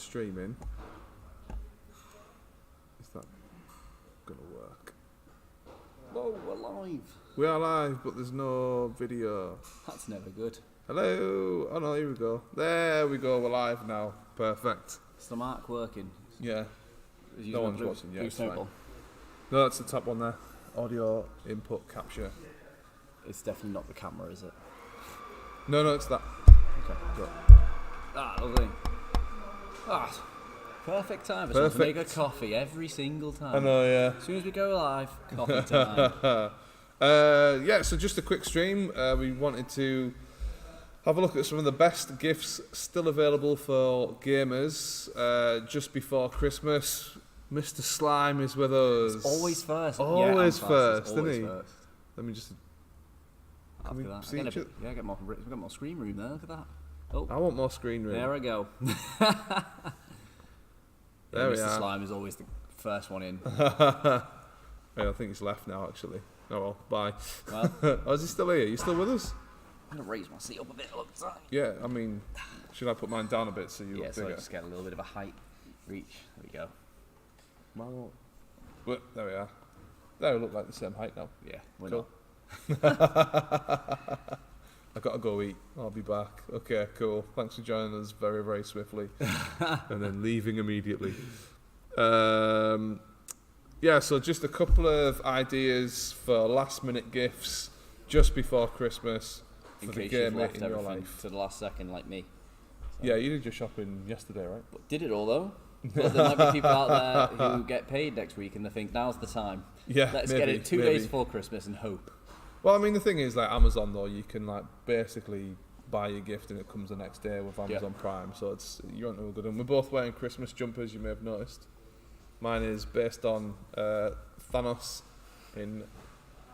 streaming. Is that gonna work? Whoa, we're live. We are live, but there's no video. That's never good. Hello. Oh no, here we go. There we go. We're live now. Perfect. Is the mark working? Yeah. No one's watching yet. It's fine. No, that's the top one there. Audio input capture. It's definitely not the camera, is it? No, it's that. Okay. Go. Ah, lovely. Ah, perfect time for someone to make a coffee every single time. I know, yeah. As soon as we go live, coffee time. Yeah, so just a quick stream. We wanted to have a look at some of the best gifts still available for gamers just before Christmas. Mr. Slime is with us. It's always first. Always first, isn't always he? First. Let me just... After we that, see each other? yeah, we've got more screen room there. Look at that. Oh, I want more screen room. there I go. There we Mr. are. Slime is always the first one in. Yeah, I think he's left now, actually. Oh well, bye. Well, Oh, is he still here? You still with us? I'm gonna raise my seat up a bit. Look, sorry. Yeah, I mean, should I put mine down a bit so you Yeah, look so I bigger? just get a little bit of a height reach. There we go. Mine But there we are. They look like the same height now. Yeah, we're Cool. not. I gotta go eat. I'll be back. Okay, cool. Thanks for joining us very, very swiftly, and then leaving immediately. Yeah, so just a couple of ideas for last-minute gifts just before Christmas In for the case you've gamer left in your everything life. to the last second, like me. So. Yeah, you did your shopping yesterday, right? But did it all though? But there might be people out there who get paid next week and they think now's the time. Yeah, Let's maybe, get it 2 maybe. days before Christmas and hope. Well, I mean, the thing is, like Amazon, though, you can like basically buy your gift and it comes the next day with Amazon Prime, so it's you're onto a good one. We're both wearing Christmas jumpers, you may have noticed. Mine is based on Thanos in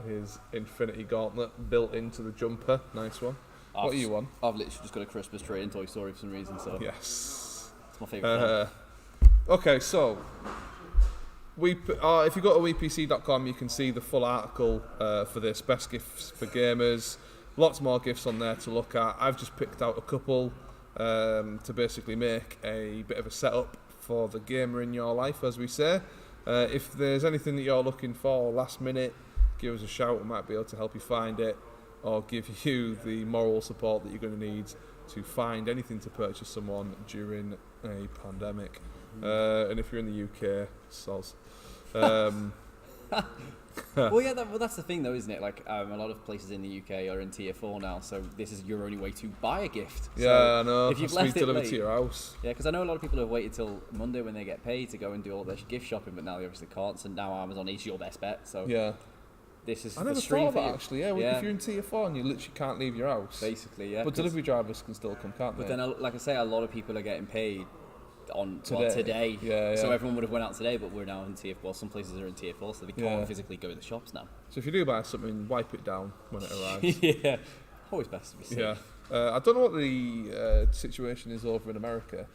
his Infinity Gauntlet built into the jumper. Nice one. What are you on? I've literally just got a Christmas tree in Toy Story for some reason, so Yes. it's my favourite. Okay, so if you go to wepc.com, you can see the full article for this best gifts for gamers. Lots more gifts on there to look at. I've just picked out a couple to basically make a bit of a setup for the gamer in your life, as we say. If there's anything that you're looking for last minute, give us a shout. We might be able to help you find it, or give you the moral support that you're going to need to find anything to purchase someone during a pandemic. And if you're in the UK, soz. Well, yeah, that's the thing, though, isn't it? Like, a lot of places in the UK are in Tier 4 now, so this is your only way to buy a gift. Yeah, so I know. if you've Has to be left it delivered late, to your house. yeah, because I know a lot of people have waited till Monday when they get paid to go and do all their gift shopping, but now they obviously can't. So now Amazon is your best bet. So Yeah. this is I the never stream thought of for that, you. actually. Yeah, well, Yeah. if you're in Tier 4 and you literally can't leave your house. Basically, yeah. But delivery drivers can still come, can't But they? then, like I say, a lot of people are getting paid on Today. today. Yeah, So yeah. everyone would have went out today, but we're now in Tier 4. Some places are in Tier 4, so they can't Yeah. physically go in the shops now. So if you do buy something, wipe it down when it arrives. Yeah, always best to be safe. Yeah. I don't know what the situation is over in America.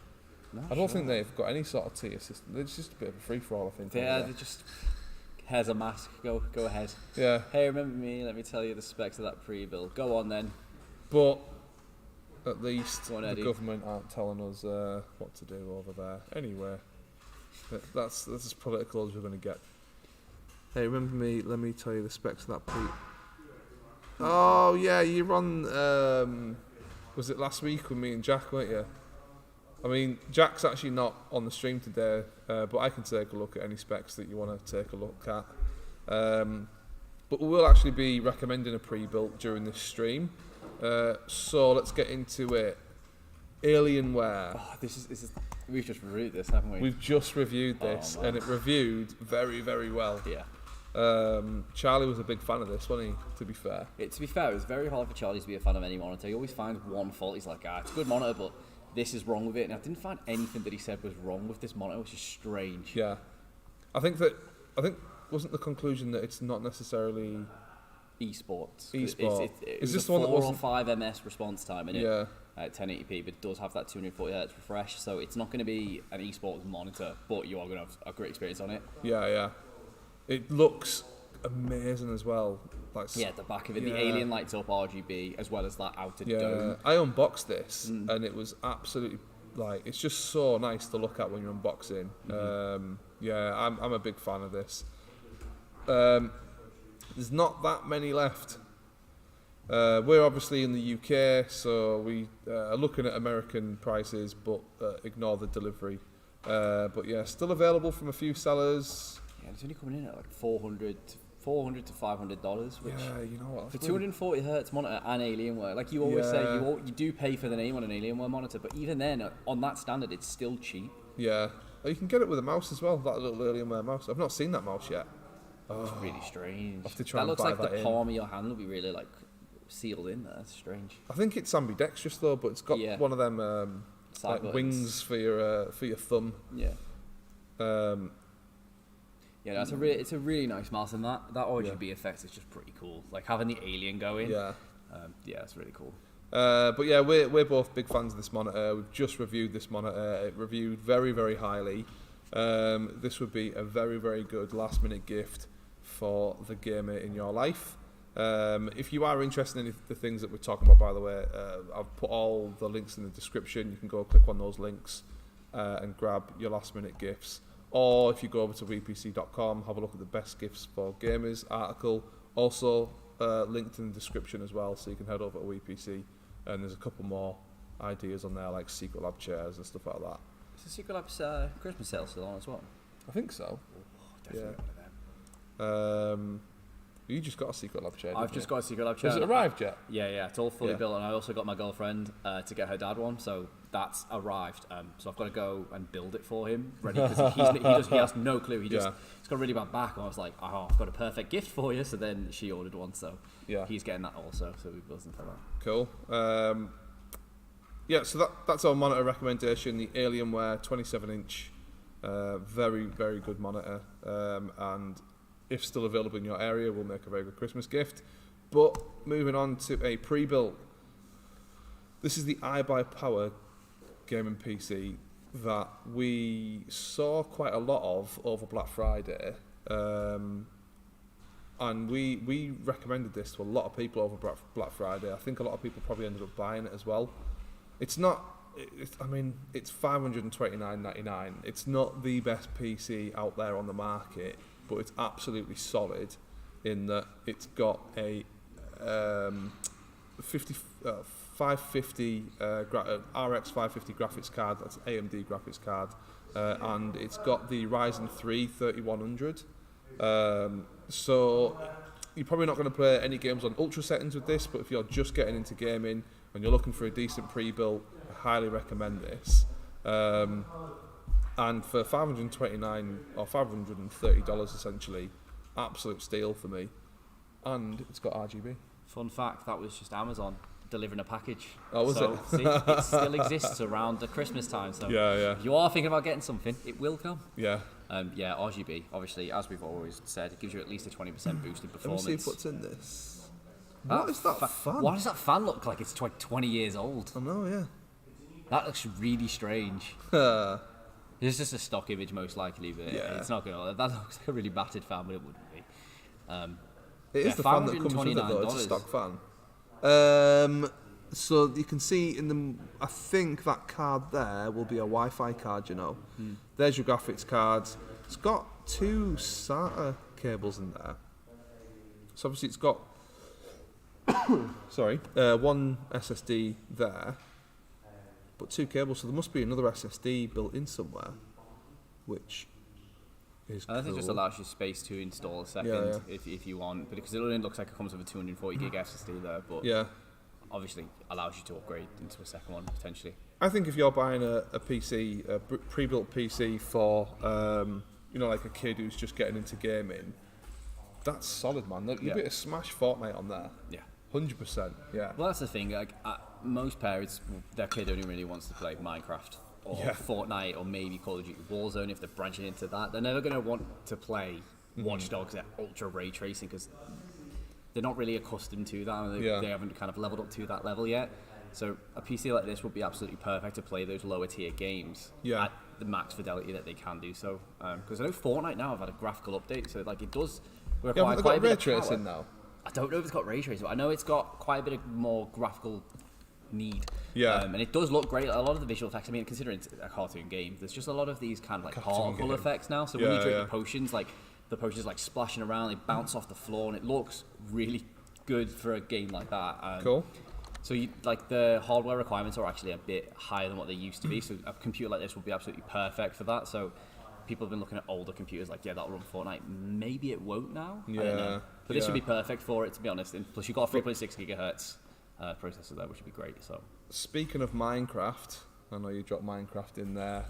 Not I don't sure. think they've got any sort of tier system. It's just a bit of a free-for-all, I think. Yeah, over they just here's a mask. Go ahead. there. Yeah. Hey, remember me? Let me tell you the specs of that pre-build. Go on then. But at least Go on, the Eddie. government aren't telling us what to do over there. Anyway, that's as political as we're going to get. Hey, remember me? Let me tell you the specs of that pre. Oh yeah, you're on. Was it last week with me and Jack, weren't you? I mean, Jack's actually not on the stream today, but I can take a look at any specs that you want to take a look at. But we will actually be recommending a pre-built during this stream. So let's get into it. Alienware. Oh, this is. We've just reviewed this, haven't we? We've just reviewed this, man. and it reviewed very, very well. Yeah. Charlie was a big fan of this, wasn't he? To be fair. To be fair, it was very hard for Charlie to be a fan of any monitor. He always finds one fault. He's like, it's a good monitor, but this is wrong with it. And I didn't find anything that he said was wrong with this monitor, which is strange. Yeah, I think wasn't the conclusion that it's not necessarily Esports. Esport. It Is was this a the one that 4 or wasn't- 5 ms response time in it. Yeah. At 1080p, but it does have that 240Hz refresh, so it's not going to be an esports monitor, but you are going to have a great experience on it. Yeah. It looks amazing as well. Like Yeah, the back of it, yeah. the alien lights up RGB, as well as that outer Yeah, dome. I unboxed this and it was absolutely like it's just so nice to look at when you're unboxing. Yeah, I'm a big fan of this. There's not that many left. We're obviously in the UK, so we are looking at American prices, but ignore the delivery. But yeah, still available from a few sellers. Yeah, it's only coming in at like $400 to $500, which Yeah, you know what? for 240 hertz monitor and Alienware, like you always say, you do pay for the name on an Alienware monitor, but even then, on that standard, it's still cheap. Yeah, oh, you can get it with a mouse as well. That little Alienware mouse. I've not seen that mouse yet. It's really strange. I'll have to try That and looks buy like that the in. palm of your hand will be really like sealed in there. It's strange. I think it's ambidextrous though, but it's got one of them like buttons. wings for your thumb. Yeah. Yeah, it's a really nice mouse, and that RGB effect is just pretty cool. Like having the alien going. Yeah. Yeah, it's really cool. But yeah, we're both big fans of this monitor. We've just reviewed this monitor. It reviewed very, very highly. This would be a very, very good last minute gift for the gamer in your life. If you are interested in the things that we're talking about, by the way, I've put all the links in the description. You can go click on those links and grab your last minute gifts. Or if you go over to WePC.com, have a look at the best gifts for gamers article. Also linked in the description as well, so you can head over to WePC. And there's a couple more ideas on there, like Secret Lab chairs and stuff like that. Is the Secret Lab's Christmas sale still on as well? I think so. Definitely one of them. You just got a Secret Lab chair. I've just got a Secret Lab chair. Has it arrived yet? Yeah, it's all fully built, and I also got my girlfriend to get her dad one, so that's arrived. So I've got to go and build it for him, ready, because he has no clue. He's got a really bad back, and I was like, oh, I've got a perfect gift for you. So then she ordered one, so he's getting that also. So we built for that. Cool. So that's our monitor recommendation. The Alienware 27-inch, very, very good monitor, and if still available in your area, will make a very good Christmas gift. But moving on to a pre-built. This is the iBuyPower gaming PC that we saw quite a lot of over Black Friday. And we recommended this to a lot of people over Black Friday. I think a lot of people probably ended up buying it as well. It's $529.99. It's not the best PC out there on the market, but it's absolutely solid in that it's got a 550 RX 550 graphics card. That's an AMD graphics card, and it's got the Ryzen 3 3100. So you're probably not going to play any games on ultra settings with this, but if you're just getting into gaming and you're looking for a decent pre-built, I highly recommend this. And for $529 or $530 essentially, absolute steal for me. And it's got RGB. Fun fact, that was just Amazon delivering a package. Oh, was it? See, it still exists around the Christmas time. So if you are thinking about getting something, it will come. Yeah. RGB, obviously, as we've always said, it gives you at least a 20% boost in performance. Let me see what's in this. What is that fan? Why does that fan look like it's 20 years old? I know, yeah. That looks really strange. It's just a stock image, most likely, but it's not going to. That looks like a really battered fan, but it wouldn't be. It is the fan that comes with it, though. It's a stock fan. So you can see in the. I think that card there will be a Wi-Fi card. You know, there's your graphics cards. It's got 2 SATA cables in there. So obviously it's got. One SSD there. But 2 cables, so there must be another SSD built in somewhere, which is cool. I think it just allows you space to install a second if you want, but because it only looks like it comes with a 240 gig SSD there, but obviously allows you to upgrade into a second one potentially. I think if you're buying a PC, a pre-built PC for like a kid who's just getting into gaming, that's solid, man. Look, you'll be able to smash Fortnite on there. Yeah. 100%, yeah. Well, that's the thing. Like most parents, their kid only really wants to play Minecraft or Fortnite or maybe Call of Duty Warzone. If they're branching into that, they're never going to want to play Watch Dogs at ultra ray tracing because they're not really accustomed to that. And they haven't kind of leveled up to that level yet. So a PC like this would be absolutely perfect to play those lower tier games at the max fidelity that they can do. So because I know Fortnite now have had a graphical update, so like it does require quite a bit of power. Ray tracing now. I don't know if it's got ray tracing, but I know it's got quite a bit of more graphical need. Yeah. And it does look great. A lot of the visual effects, I mean, considering it's a cartoon game, there's just a lot of these kind of like particle effects now. So when you drink the potions, like the potions like splashing around, they bounce off the floor, and it looks really good for a game like that. Cool. So like the hardware requirements are actually a bit higher than what they used to be. So a computer like this would be absolutely perfect for that. So people have been looking at older computers like, yeah, that'll run Fortnite. Maybe it won't now. Yeah. I don't know. But this would be perfect for it, to be honest. And plus, you've got a 3.6 gigahertz processor there, which would be great. So speaking of Minecraft, I know you dropped Minecraft in there.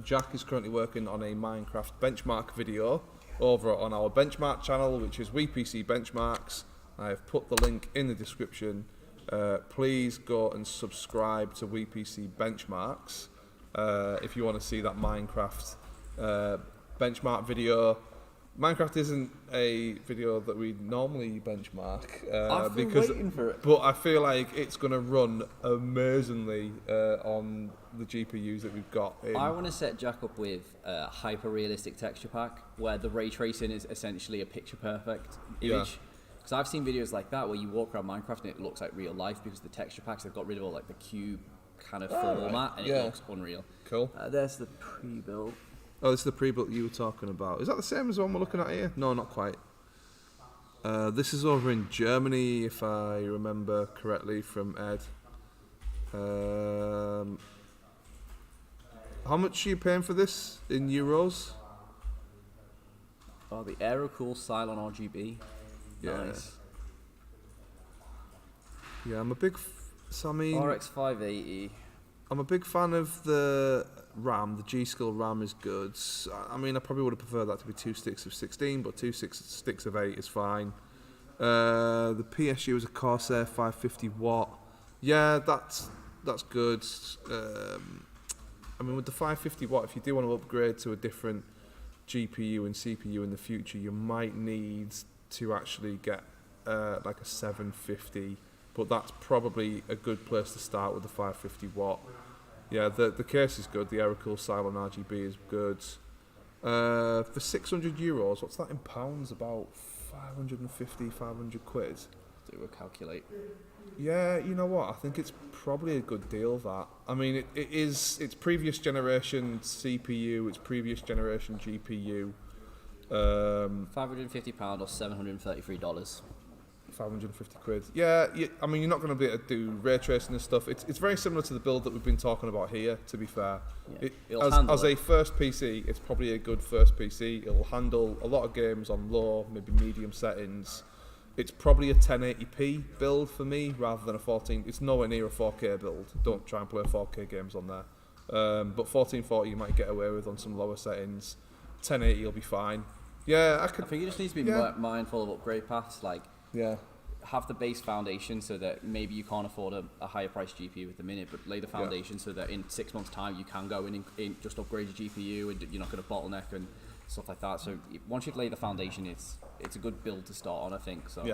Jack is currently working on a Minecraft benchmark video over on our benchmark channel, which is WePC Benchmarks. I have put the link in the description. Please go and subscribe to WePC Benchmarks if you want to see that Minecraft benchmark video. Minecraft isn't a video that we normally benchmark I've been waiting for it. But I feel like it's going to run amazingly on the GPUs that we've got. I want to set Jack up with a hyper-realistic texture pack where the ray tracing is essentially a picture-perfect image. Because I've seen videos like that where you walk around Minecraft and it looks like real life because the texture packs, they've got rid of all like the cube kind of format and it looks unreal. Cool. There's the pre-built. Oh, this is the pre-built you were talking about. Is that the same as the one we're looking at here? No, not quite. This is over in Germany, if I remember correctly from Ed. How much are you paying for this in euros? Oh, the Aerocool Cylon RGB. Yeah. Nice. Yeah, I'm a big... RX 580. I'm a big fan of the RAM. The G-Skill RAM is good. I mean, I probably would have preferred that to be 2 sticks of 16, but 2 sticks of 8 is fine. The PSU is a Corsair 550 watt. Yeah, that's good. I mean, with the 550 watt, if you do want to upgrade to a different GPU and CPU in the future, you might need to actually get like a 750. But that's probably a good place to start with the 550 watt. Yeah, the case is good. The Aerocool Cylon RGB is good. For 600 euros, what's that in pounds? About 550, 500 quid. Do a calculate. Yeah, you know what? I think it's probably a good deal, that. I mean, it's previous generation CPU, it's previous generation GPU. £550 or $733. 550 quid. Yeah, I mean, you're not going to be able to do ray tracing and stuff. It's very similar to the build that we've been talking about here, to be fair. Yeah, as a first PC, it's probably a good first PC. It'll handle a lot of games on low, maybe medium settings. It's probably a 1080p build for me rather than a 14. It's nowhere near a 4K build. Don't try and play 4K games on there. But 1440 you might get away with on some lower settings. 1080 will be fine. Yeah, I think you just need to be mindful of upgrade paths. Like, have the base foundation so that maybe you can't afford a higher price GPU at the minute, but lay the foundation so that in 6 months' time you can go in and just upgrade your GPU and you're not going to bottleneck and stuff like that. So once you've laid the foundation, it's a good build to start on, I think. So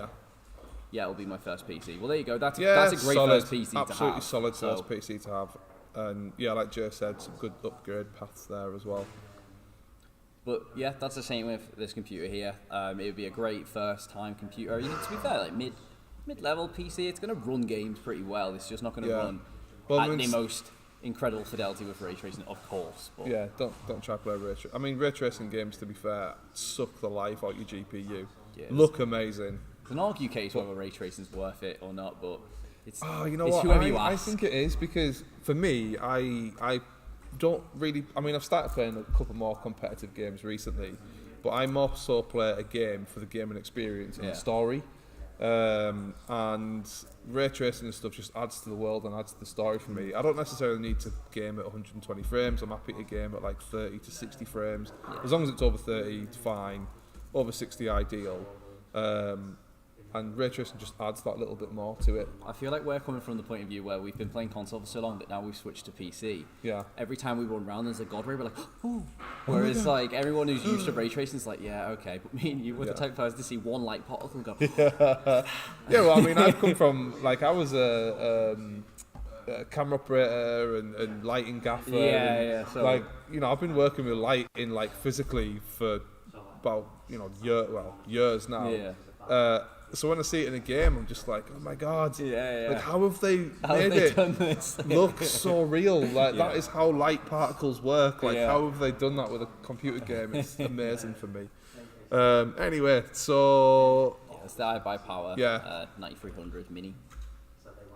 yeah, it'll be my first PC. Well, there you go. That's a great solid, first PC to have. Absolutely solid first PC to have. And yeah, like Joe said, some good upgrade paths there as well. But yeah, that's the same with this computer here. It would be a great first-time computer. To be fair, like mid-level PC, it's going to run games pretty well. It's just not going to run at the most incredible fidelity with ray tracing, of course. But yeah, don't try to play ray tracing. I mean, ray tracing games, to be fair, suck the life out your GPU. Yeah, look amazing. There's an argue case whether ray tracing is worth it or not, but it's you ask. I think it is, because for me, I don't really. I mean, I've started playing a couple more competitive games recently, but I more so play a game for the gaming experience and the story. And ray tracing and stuff just adds to the world and adds to the story for me. I don't necessarily need to game at 120 frames. I'm happy to game at like 30 to 60 frames. As long as it's over 30, it's fine. Over 60, ideal. And ray tracing just adds that little bit more to it. I feel like we're coming from the point of view where we've been playing console for so long that now we've switched to PC. Yeah. Every time we run around, there's a god ray, we're like, oh. Whereas like everyone who's used to ray tracing is like, yeah, okay. But me and you were the type of person to see one light particle and go. Yeah, well, I mean, I've come from like I was a camera operator and lighting gaffer. Yeah. So like, you know, I've been working with lighting like physically for about years now. Yeah. so when I see it in a game, I'm just like, oh my god, Yeah. like how have they made they it done this? look so real? Like that is how light particles work. Like how have they done that with a computer game? It's amazing for me. Anyway, so Yeah, it's the iBuyPower 9300 Mini.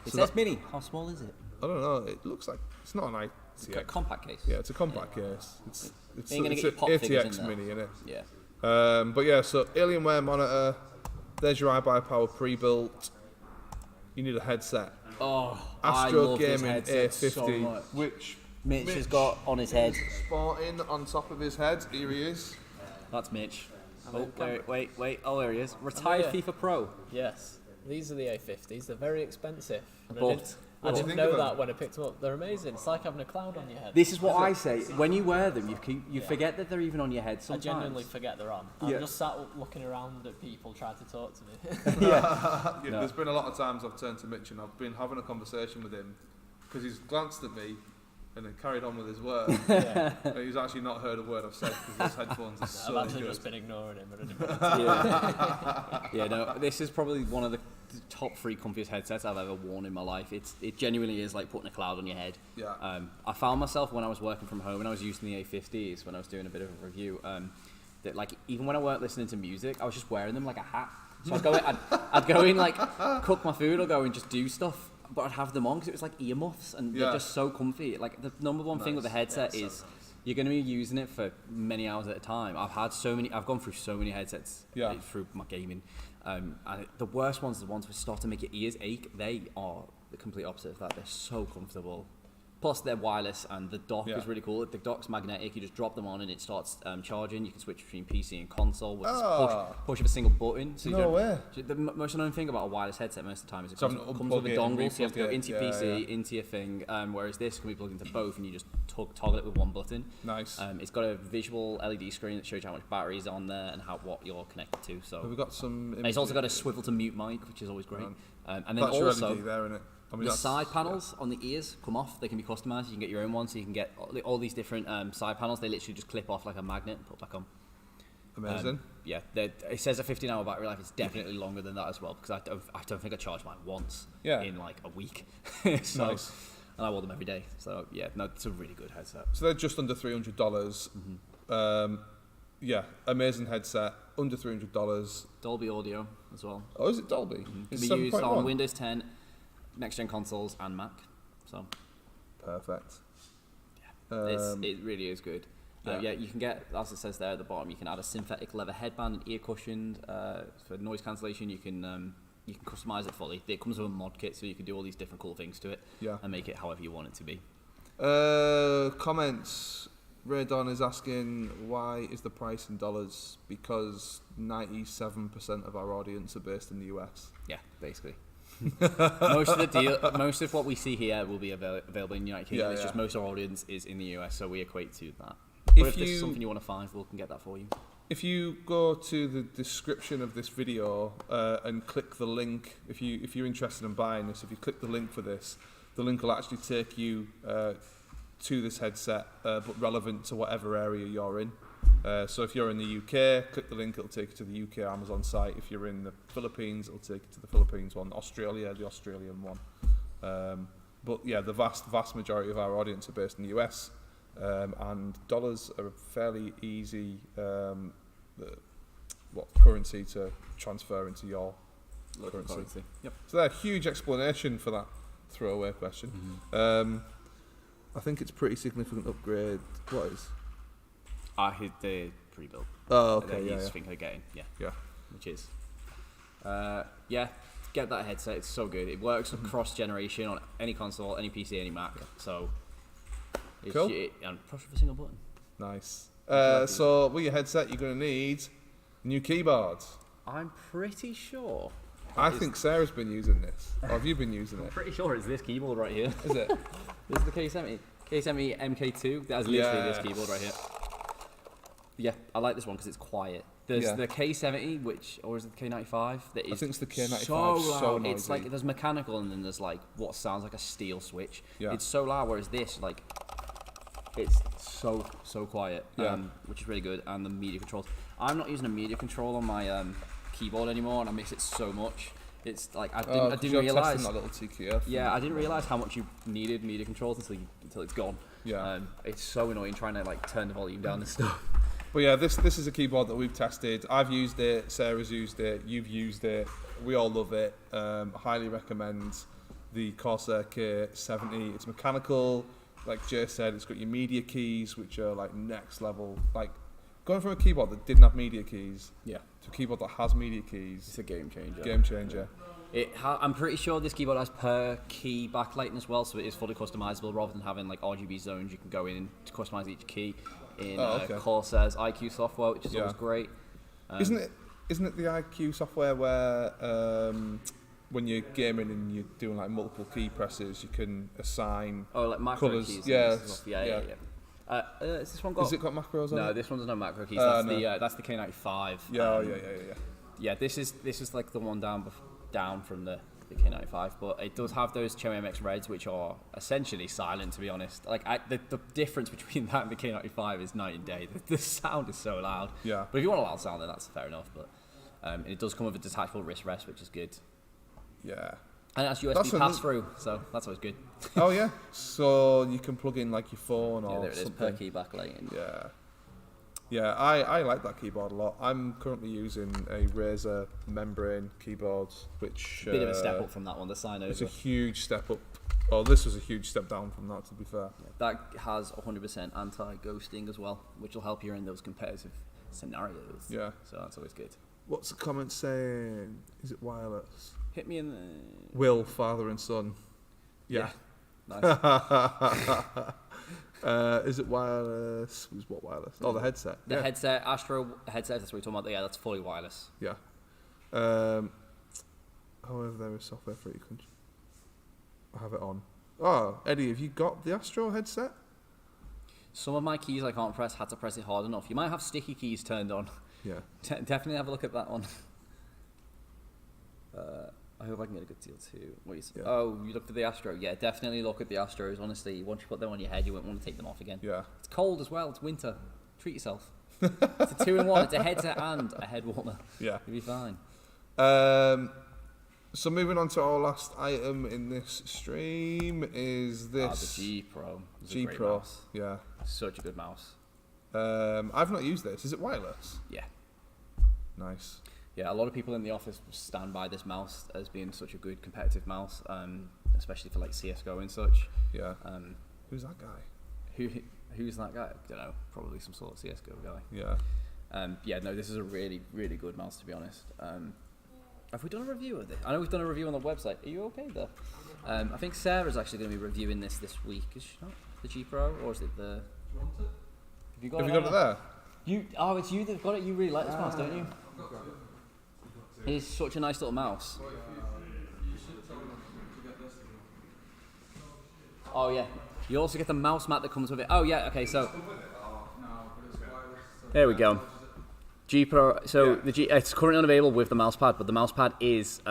It says Mini. How small is it? I don't know. It looks like it's not an It's a compact case. Yeah, it's a compact case. It's Ain't gonna an get your pop figures in ATX there. Mini, innit? Yeah. But yeah, so Alienware monitor. There's your iBuyPower pre-built. You need a headset. Oh, Astro I love this Gaming headset A50, so much. which Mitch has got on his head. sporting on top of his head. Here he is. That's Mitch. Oh, wait. Oh, there he is. Retired FIFA Pro. Yes, these are the A50s. They're very expensive. And But I What do you didn't think know of them? that when I picked them up. They're amazing. It's like having a cloud on your head. This is what I say. When you wear them, you forget that they're even on your head I sometimes. genuinely forget they're on. I'm just sat looking around at people trying to talk to me. There's been a lot of times I've turned to Mitch and I've been having a conversation with him because he's glanced at me and then carried on with his work. And he's actually not heard a word I've said because his headphones are so I've actually good. just been ignoring him. But I didn't Yeah, no, this is probably one of the top 3 comfiest headsets I've ever worn in my life. It genuinely is like putting a cloud on your head. Yeah. I found myself when I was working from home and I was using the A50s when I was doing a bit of a review, that like even when I weren't listening to music, I was just wearing them like a hat. So I'd go in like cook my food or go and just do stuff, but I'd have them on because it was like earmuffs and they're just so comfy. Like the number one thing with the headset is you're going to be using it for many hours at a time. I've gone through so many headsets through my gaming. And the worst ones are the ones which start to make your ears ache. They are the complete opposite of that. They're so comfortable. Plus, they're wireless, and the dock is really cool. The dock's magnetic. You just drop them on, and it starts charging. You can switch between PC and console with this push of a single button. So No way. The most annoying thing about a wireless headset most of the time is it So comes unplug with a it and dongle, so you have to go replug it. into your PC, into your thing. Whereas this can be plugged into both, and you just toggle it with one button. Nice. It's got a visual LED screen that shows you how much battery is on there and what you're connected to. So Have we got some? it's also got a swivel to mute mic, which is always great. And then That's your also LED there, innit? I mean, the side panels on the ears come off. They can be customized. You can get your own one, so you can get all these different side panels. They literally just clip off like a magnet and put back on. Amazing. It says a 15-hour battery life. It's definitely longer than that as well because I don't think I charged mine once in like a week. So, Nice. And I wore them every day. So yeah, no, it's a really good headset. So they're just under $300. Amazing headset, under $300. Dolby audio as well. Oh, is it Dolby? Can It's be used 7.1. on Windows 10, next-gen consoles, and Mac. So Perfect. it really is good. Yeah. You can get, as it says there at the bottom, you can add a synthetic leather headband and ear cushion for noise cancellation. You can customize it fully. It comes with a mod kit, so you can do all these different cool things to it and make it however you want it to be. Comments. Raydon is asking, why is the price in dollars? Because 97% of our audience are based in the US. Yeah, basically. Most of what we see here will be available in the United Kingdom. It's just most of our audience is in the US, so we equate to that. But if this is something you want to find, we can get that for you. If you go to the description of this video and click the link, if you're interested in buying this, if you click the link for this, the link will actually take you to this headset, but relevant to whatever area you're in. So if you're in the UK, click the link, it'll take you to the UK Amazon site. If you're in the Philippines, it'll take you to the Philippines one. Australia, the Australian one. But yeah, the vast majority of our audience are based in the US, and dollars are a fairly easy currency to transfer into your Local currency. Yep. So that's a huge explanation for that throwaway question. I think it's pretty significant upgrade. What is? The pre-built. Oh, okay, He's yeah. thinking of getting, Yeah. which is, get that headset. It's so good. It works across generation on any console, any PC, any Mac. So, it's Cool. And push with a single button. Nice. So with your headset, you're going to need a new keyboard. I'm pretty sure. I think Sarah's been using this. Or have you been using it? Pretty sure it's this keyboard right here. Is it? This is the K70 MK2. That's literally this keyboard right here. Yeah, I like this one because it's quiet. There's the K70, or is it the K95? That is I think it's the K95. So loud. So noisy. It's like there's mechanical and then there's like what sounds like a steel switch. Yeah. It's so loud, whereas this it's so quiet. Yeah. Which is really good. And the media controls. I'm not using a media control on my keyboard anymore, and I miss it so much. It's like I 'cause didn't you're realize. testing that little TQF. Yeah, I didn't realize how much you needed MIDI controls until it's gone. Yeah. It's so annoying trying to like turn the volume down and stuff. But yeah, this is a keyboard that we've tested. I've used it. Sarah's used it. You've used it. We all love it. Highly recommend the Corsair K70. It's mechanical. Like Jay said, it's got your media keys, which are like next level. Like going from a keyboard that didn't have media keys to a keyboard that has media keys. It's a game changer. Game changer. I'm pretty sure this keyboard has per key backlighting as well, so it is fully customizable rather than having like RGB zones. You can go in to customize each key in Corsair's IQ software, which is always great. Isn't it the IQ software where when you're gaming and you're doing like multiple key presses, you can assign like macro colours? keys? Yeah. Has this one got? Has it got macros on it? No, this one does no macro keys. That's the K95. Yeah, this is like the one down from the K95, but it does have those Cherry MX Reds, which are essentially silent, to be honest. Like the difference between that and the K95 is night and day. The sound is so loud. Yeah. But if you want a loud sound, then that's fair enough. But it does come with a detachable wrist rest, which is good. Yeah. And that's USB pass-through, so that's always good. Oh yeah, so you can plug in like your phone or there it something. is, per key backlighting. Yeah, I like that keyboard a lot. I'm currently using a Razer membrane keyboard, which bit of a step up from that one, the Sign Over. It's a huge step up. Oh, this was a huge step down from that, to be fair. Yeah, that has 100% anti-ghosting as well, which will help you in those competitive scenarios. Yeah. So that's always good. What's the comment saying? Is it wireless? Hit me in the... Will, father and son. Yeah. Nice. Is it wireless? What wireless? Oh, the headset. The headset, Astro headset, that's what we're talking about. Yeah, that's fully wireless. Yeah. However, there is software for you. I have it on. Oh, Eddie, have you got the Astro headset? Some of my keys I can't press, had to press it hard enough. You might have sticky keys turned on. Yeah. Definitely have a look at that one. I hope I can get a good deal too. Oh, you look for the Astro? Yeah, definitely look at the Astros. Honestly, once you put them on your head, you won't want to take them off again. Yeah. It's cold as well. It's winter. Treat yourself. It's a 2-in-1. It's a headset and a head warmer. Yeah. You'll be fine. So moving on to our last item in this stream is this. The G Pro. G Pro. Mouse. Yeah. Such a good mouse. I've not used this. Is it wireless? Yeah. Nice. Yeah, a lot of people in the office stand by this mouse as being such a good competitive mouse, especially for like CS:GO and such. Yeah. Who's that guy? Who's that guy? I don't know. Probably some sort of CS:GO guy. Yeah. Yeah. No, this is a really, really good mouse, to be honest. Have we done a review of this? I know we've done a review on the website. Are you okay there? I think Sarah's actually going to be reviewing this week. Is she not? The G Pro, or is it the? Have you got it there? It's you that got it. You really like this mouse, don't you? It's such a nice little mouse. Oh yeah. You also get the mouse mat that comes with it. Oh yeah. Okay. So. There we go. G Pro. So it's currently unavailable with the mouse pad, but the mouse pad is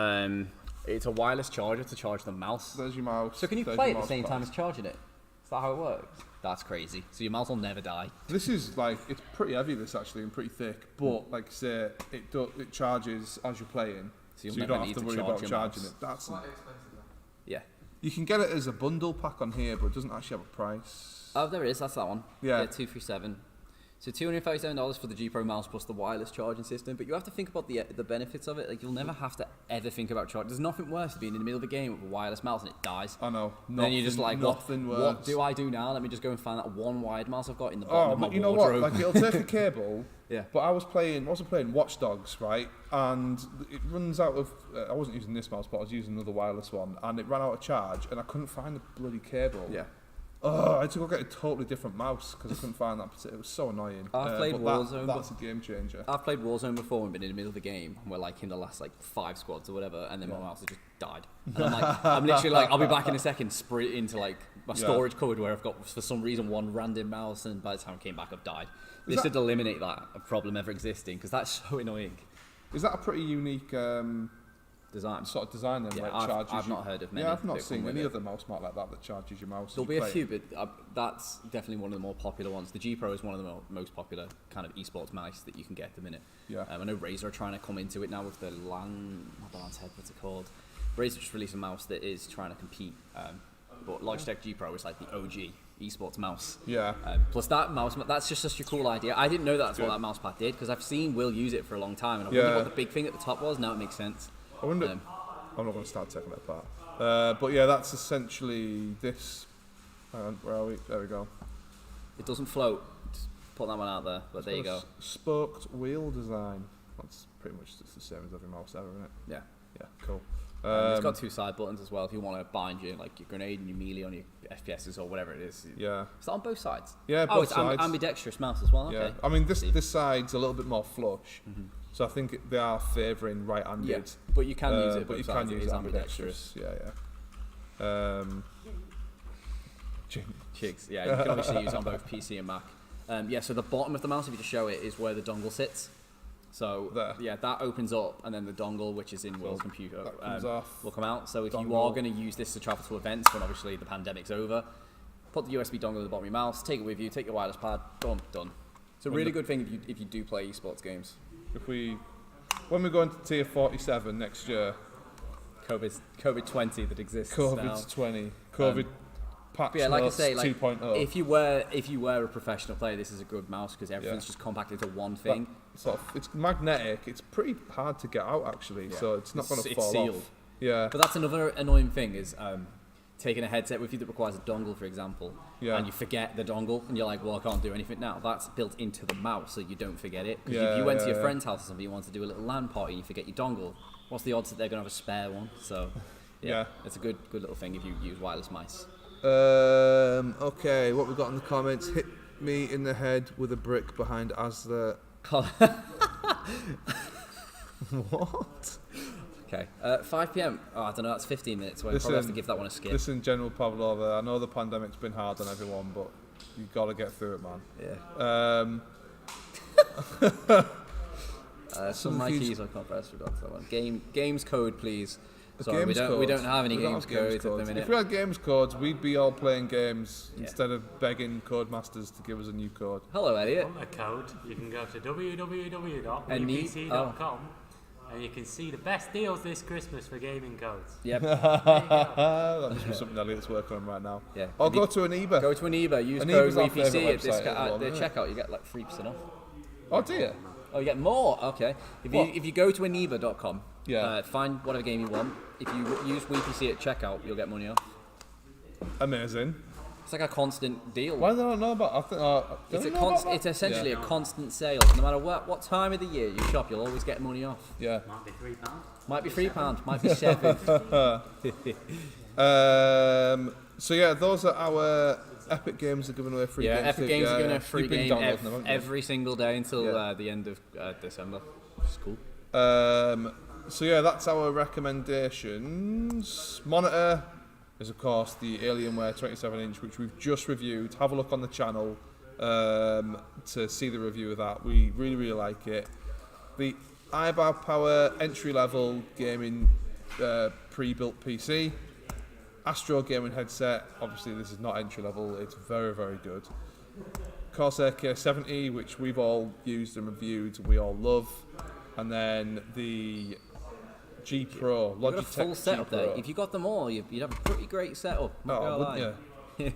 it's a wireless charger to charge the mouse. There's your mouse. So can you play at the same time as charging it? Is that how it works? That's crazy. So your mouse will never die. This is like, it's pretty heavy, this actually, and pretty thick. But like I say, it charges as you're playing, so you don't have to worry about charging it. That's quite expensive. Yeah. You can get it as a bundle pack on here, but it doesn't actually have a price. Oh, there is. That's that one. Yeah. 237. So $237 for the G Pro mouse plus the wireless charging system, but you have to think about the benefits of it. Like you'll never have to ever think about charging. There's nothing worse than being in the middle of a game with a wireless mouse and it dies. I know. Then you're just like, what do I do now? Let me just go and find that one wired mouse I've got in the bottom of my you know wardrobe. What? Like it'll take a cable. Yeah. But I was playing Watch Dogs, right? And it runs out of. I wasn't using this mouse, but I was using another wireless one, and it ran out of charge, and I couldn't find the bloody cable. Yeah. Oh, I had to go get a totally different mouse because I couldn't find that. It was so annoying. I've played Warzone. That's a game changer. I've played Warzone before and been in the middle of the game, and we're like in the last like 5 squads or whatever, and then my mouse has just died. And I'm literally like, I'll be back in a second, sprint into like my storage cupboard where I've got for some reason one random mouse, and by the time I came back, I've died. This would eliminate that problem ever existing because that's so annoying. Is that a pretty unique design. sort of design them Yeah, where it I've charges you. not heard of many. Yeah, I've not that come seen with any it. other mouse mat like that charges your mouse. There'll as be you a play few, it. but that's definitely one of the more popular ones. The G Pro is one of the most popular kind of esports mice that you can get at the minute. Yeah. I know Razer are trying to come into it now with the not the Lance Head, what's it called? Razer just released a mouse that is trying to compete, but Logitech G Pro is like the OG esports mouse. Yeah. Plus that mouse, that's just such a cool idea. I didn't know that's what that mouse pad did because I've seen Will use it for a long time, and I wondered what the big thing at the top was. Now it makes sense. I wonder. I'm not going to start taking it apart. But yeah, that's essentially this. Hang on, where are we? There we go. It doesn't float. Just put that one out there. But there you go. Spoked wheel design. That's pretty much just the same as every mouse ever, isn't it? Yeah. Yeah. Cool. It's got 2 side buttons as well if you want to bind your grenade and your melee on your FPSs or whatever it is. Yeah. Is that on both sides? Yeah, both both sides. Ambidextrous mouse as well. Yeah. Okay. I mean, this side's a little bit more flush, so I think they are favouring right-handed. Yeah. But you can use it. But you can use it ambidextrous. Yeah. Jigs. Yeah. You can obviously use it on both PC and Mac. So the bottom of the mouse, if you just show it, is where the dongle sits. So there. Yeah, that opens up, and then the dongle, which is in Will's computer, comes off. will come out. So if you Dongle. are going to use this to travel to events when obviously the pandemic's over, put the USB dongle at the bottom of your mouse, take it with you, take your wireless pad, boom, done. It's a really good thing if you do play esports games. When we go into tier 47 next year, COVID 20 that exists COVID now. 20, COVID patch Yeah, like I notes say, like 2.0. if you were a professional player, this is a good mouse because everything's just compacted into one thing. It's magnetic. It's pretty hard to get out actually, so it's not going to fall sealed. off. Yeah. But that's another annoying thing is taking a headset with you that requires a dongle, for example, and you forget the dongle, and you're like, well, I can't do anything now. That's built into the mouse, so you don't forget it. Because if you went to your friend's house or something, you want to do a little LAN party, and you forget your dongle, what's the odds that they're going to have a spare one? So, yeah, it's a good little thing if you use wireless mice. Okay, what we got in the comments? Hit me in the head with a brick behind Asda. What? Okay, 5 p.m. Oh, I don't know. That's 15 minutes. So I probably have to give that one a skip. Listen, General Pavlova, I know the pandemic's been hard on everyone, but you got to get through it, man. Yeah. Some of my keys I can't press. Forgot that one. Games code, please. Sorry, we codes. don't have any games codes at the minute. If we had games codes, we'd be all playing games instead of begging Codemasters to give us a new code. Hello, Elliot. Want a code? You can go to www.vpc.com and you can see the best deals this Christmas for gaming codes. Yep. That must be something Elliot's working on right now. Yeah. Or go to Aniba. Go to Aniba. Use code Aniba's our VPC favourite at website the checkout. You get like 3% off. Oh dear. Oh, you get more. Okay. If you go to aniba.com, find whatever game you want. If you use VPC at checkout, you'll get money off. Amazing. It's like a constant deal. Why do I not know about? It's essentially a constant sale. No matter what time of the year you shop, you'll always get money off. Yeah. Might be £3. Might be £3. Might be £7. So yeah, those are our Epic Games are giving away free games. Yeah, Epic Games are giving a free You've been game downloading them, haven't you? every single day until the end of December. Which is cool. So yeah, that's our recommendations. Monitor is of course the Alienware 27-inch, which we've just reviewed. Have a look on the channel to see the review of that. We really like it. The iBow Power entry-level gaming pre-built PC. Astro gaming headset. Obviously, this is not entry-level. It's very good. Corsair K70, which we've all used and reviewed, we all love. And then the G Pro, Logitech You've got a full G setup Pro. there. If you got them all, you'd have a pretty great setup. Not gonna wouldn't lie. you?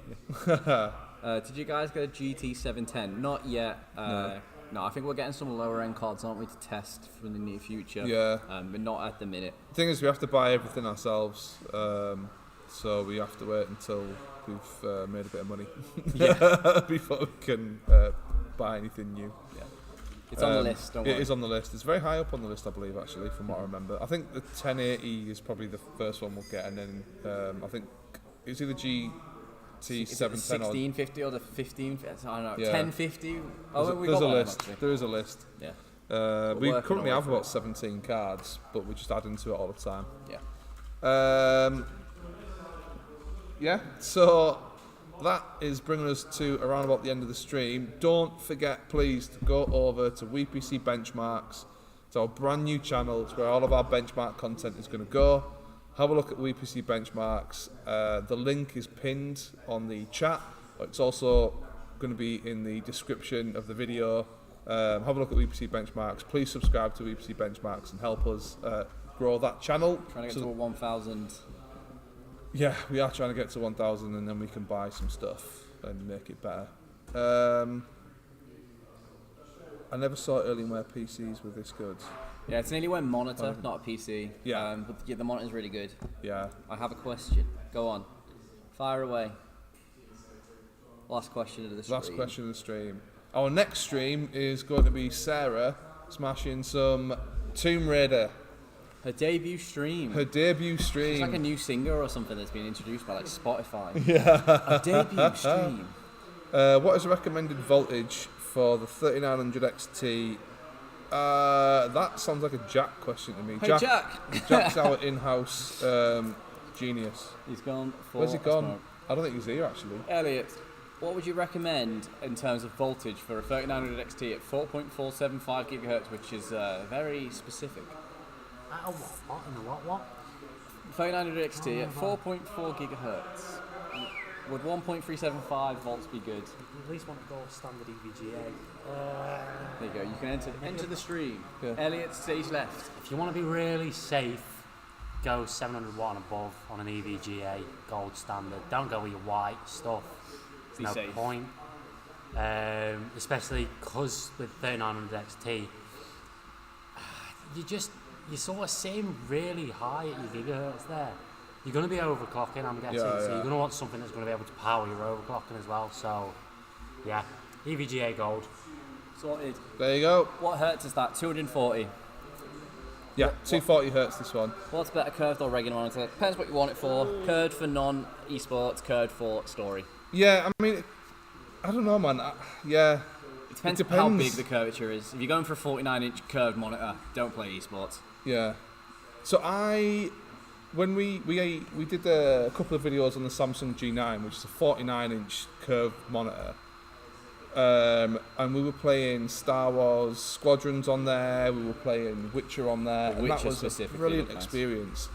Did you guys get a GT710? Not yet. No, I think we're getting some lower end cards, aren't we, to test for the near future? Yeah. But not at the minute. The thing is, we have to buy everything ourselves, so we have to wait until we've made a bit of money before we can buy anything new. Yeah. It's on the list, don't worry. It is on the list. It's very high up on the list, I believe, actually, from what I remember. I think the 1080 is probably the first one we'll get, and then I think it's either GT710 or 1650 or the 1550. I don't know. Yeah. 1050. There's a list. There is a list. Yeah. We working currently our way have through about 17 cards, but we're just adding to it all the time. Yeah. So that is bringing us to around about the end of the stream. Don't forget, please, to go over to WePC Benchmarks It's our brand new channel. It's where all of our benchmark content is going to go. Have a look at WePC benchmarks. The link is pinned on the chat. It's also going to be in the description of the video. Have a look at WePC benchmarks. Please subscribe to WePC benchmarks and help us grow that channel. Trying to get to a 1,000. Yeah, we are trying to get to 1,000, and then we can buy some stuff and make it better. I never saw Alienware PCs with this good. Yeah, it's an Alienware monitor, not a PC. Yeah. But yeah, the monitor's really good. Yeah. I have a question. Go on. Fire away. Last question of the stream. Last question of the stream. Our next stream is going to be Sarah smashing some Tomb Raider. Her debut stream. Her debut stream. She's like a new singer or something that's been introduced by like Spotify. Yeah. A debut stream. What is the recommended voltage for the 3900 XT? That sounds like a Jack question to me. Hey, Jack. Jack's our in-house genius. He's gone for Where's he gone? smoke. I don't think he's here actually. Elliot, what would you recommend in terms of voltage for a 3900 XT at 4.475 gigahertz, which is very specific? What? In the what? 3900 XT at 4.4 gigahertz. Would 1.375 volts be good? At least want to go standard EVGA. There you go. You can enter the stream. Yeah. Elliot, stage left. If you want to be really safe, go 700 watt and above on an EVGA gold standard. Don't go with your white stuff. Be There's no safe. point. Especially because with 3900 XT, you sort of seem really high at your gigahertz there. You're going to be overclocking, I'm guessing, so you're going to want something that's going to be able to power your overclocking as well. So, yeah, EVGA gold. Sorted. There you go. What hertz is that? 240. Yeah, 240 hertz this one. What's better, curved or regular monitor? Depends what you want it for. Curved for non-esports, curved for story. Yeah, I mean, I don't know, man. Yeah. It depends how big the curvature is. If you're going for a 49-inch curved monitor, don't play esports. Yeah. So when we did a couple of videos on the Samsung G9, which is a 49-inch curved monitor, and we were playing Star Wars Squadrons on there, we were playing Witcher on there, and that was a brilliant experience.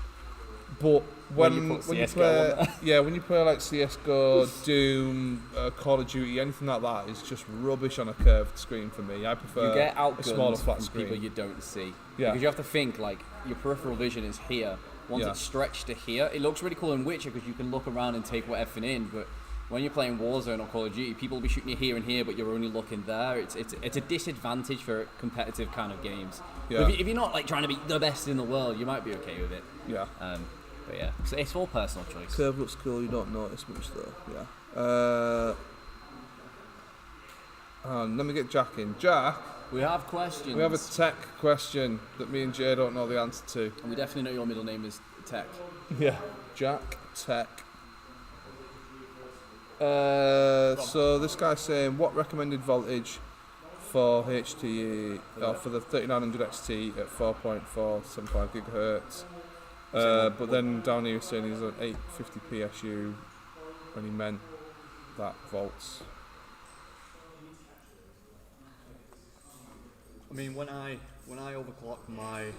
But when you play like CS:GO, Doom, Call of Duty, anything like that is just rubbish on a curved screen for me. I prefer you get a smaller outgunned flat from screen. people you don't see. Yeah. Because you have to think, like, your peripheral vision is here. Once Yeah. it's stretched to here, it looks really cool in Witcher because you can look around and take whatever in, but when you're playing Warzone or Call of Duty, people will be shooting you here and here, but you're only looking there. It's a disadvantage for competitive kind of games. Yeah. But if you're not like trying to be the best in the world, you might be okay with it. Yeah. But yeah, so it's all personal choice. Curve looks cool, you don't notice much though. Yeah. Let me get Jack in. Jack, We have questions. we have a tech question that me and Jay don't know the answer to. And we definitely know your middle name is Tech. Yeah. Jack Tech. So this guy's saying, what recommended voltage for HTE for the 3900 XT at 4.475 gigahertz? But then down here he's saying he's on 850 PSU when he meant that volts. I mean, when I overclock my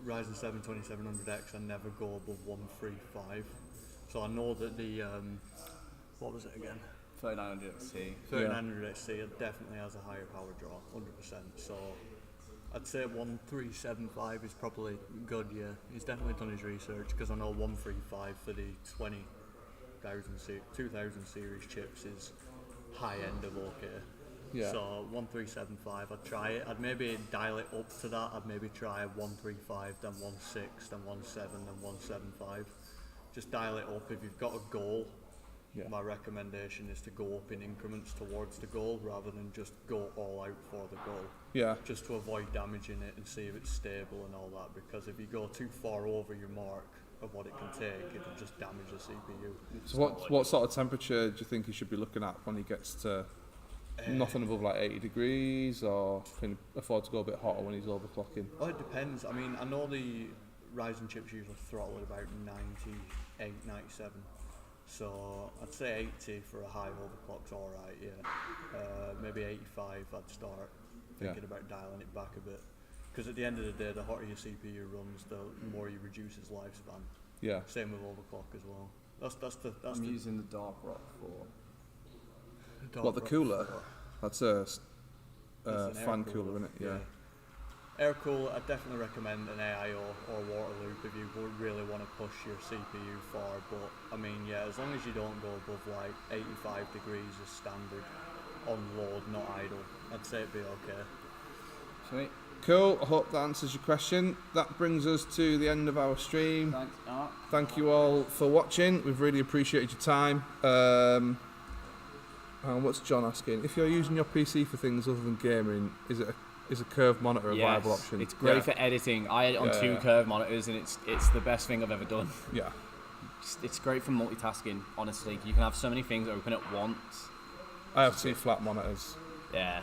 Ryzen 7 2700X, I never go above 135. So I know that the what was it again? 3900 XT. 3900XT it definitely has a higher power draw, 100%. So I'd say 1375 is probably good. Yeah, he's definitely done his research because I know 135 for the 2000 series chips is high end of okay. Yeah. So 1375, I'd try it. I'd maybe dial it up to that. I'd maybe try 135, then 16, then 17, then 175. Just dial it up. If you've got a goal, Yeah. my recommendation is to go up in increments towards the goal rather than just go all out for the goal. Yeah. Just to avoid damaging it and see if it's stable and all that. Because if you go too far over your mark of what it can take, it'll just damage the CPU. So what sort of temperature do you think he should be looking at when he gets to nothing above like 80 degrees, or can he afford to go a bit hotter when he's overclocking? Oh, it depends. I mean, I know the Ryzen chips usually throttle at about 98, 97. So I'd say 80 for a high overclock's alright, yeah. Maybe 85 I'd start thinking about dialing it back a bit. Because at the end of the day, the hotter your CPU runs, the more you reduce its lifespan. Yeah. Same with overclock as well. I'm using the Dark Rock for. What, the cooler? That's a fan cooler, isn't it? Yeah. Air cooler, I'd definitely recommend an AIO or water loop if you would really want to push your CPU far. But I mean, yeah, as long as you don't go above like 85 degrees as standard on load, not idle, I'd say it'd be okay. Sweet. Cool. I hope that answers your question. That brings us to the end of our stream. Thanks, Art. Thank you all for watching. We've really appreciated your time. And what's John asking? If you're using your PC for things other than gaming, is a curved monitor a viable option? It's great for editing. I had it on two curved monitors, and it's the best thing I've ever done. Yeah. It's great for multitasking, honestly. You can have so many things open at once. I have two flat monitors. Yeah.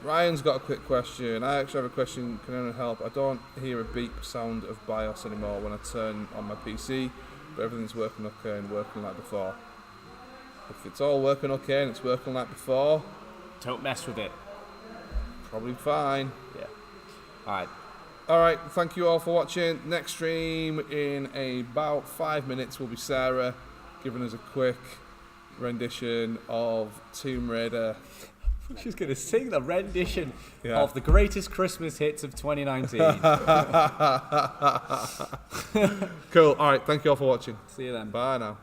Ryan's got a quick question. I actually have a question. Can anyone help? I don't hear a beep sound of BIOS anymore when I turn on my PC, but everything's working okay and working like before. If it's all working okay and it's working like before, don't mess with it. Probably fine. Yeah. Alright, thank you all for watching. Next stream in about 5 minutes will be Sarah giving us a quick rendition of Tomb Raider. She's going to sing the rendition of the greatest Christmas hits of 2019. Cool. Alright, thank you all for watching. See you then. Bye now.